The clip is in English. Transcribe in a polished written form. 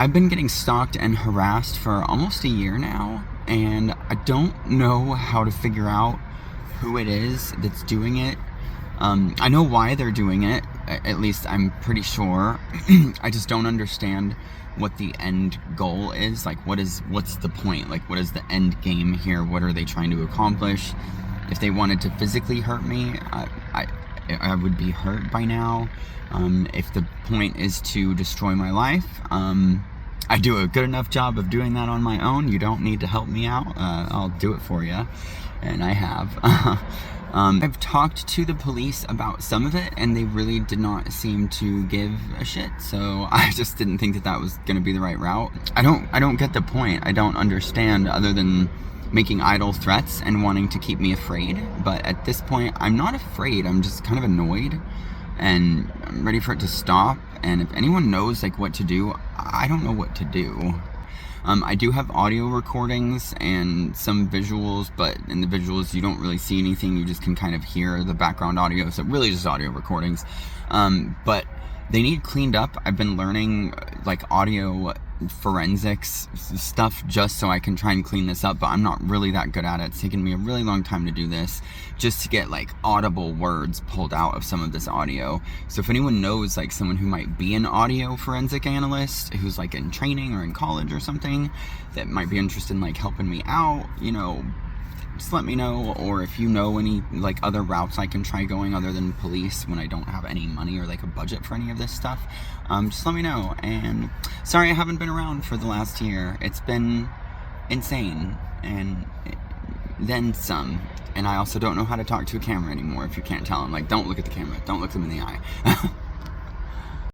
I've been getting stalked and harassed for almost a year now, and I don't know how to figure out who it is that's doing it. I know why they're doing it, at least I'm pretty sure. I just don't understand what the end goal is. Like, what's the point? Like, what is the end game here? What are they trying to accomplish? If they wanted to physically hurt me, I would be hurt by now. If the point is to destroy my life, I do a good enough job of doing that on my own. You don't need to help me out. I'll do it for you, and I have. I've talked to the police about some of it, and they really did not seem to give a shit. So I just didn't think that was going to be the right route. I don't get the point. I don't understand, other than making idle threats and wanting to keep me afraid. But at this point, I'm not afraid. I'm just kind of annoyed, and I'm ready for it to stop. And if anyone knows like what to do, I don't know what to do. I do have audio recordings and some visuals, but in the visuals you don't really see anything. You just can kind of hear the background audio, so really just audio recordings. But they need cleaned up. I've been learning like audio forensics stuff just so I can try and clean this up, but I'm not really that good at it. It's taken me a really long time to do this, just to get like audible words pulled out of some of this audio. So if anyone knows like someone who might be an audio forensic analyst who's like in training or in college or something that might be interested in like helping me out, just let me know. Or if you know any like other routes I can try going other than police when I don't have any money or like a budget for any of this stuff, just let me know. And sorry I haven't been around for the last year. It's been insane, and then some. And I also don't know how to talk to a camera anymore. If you can't tell, I'm like, don't look at the camera, don't look them in the eye.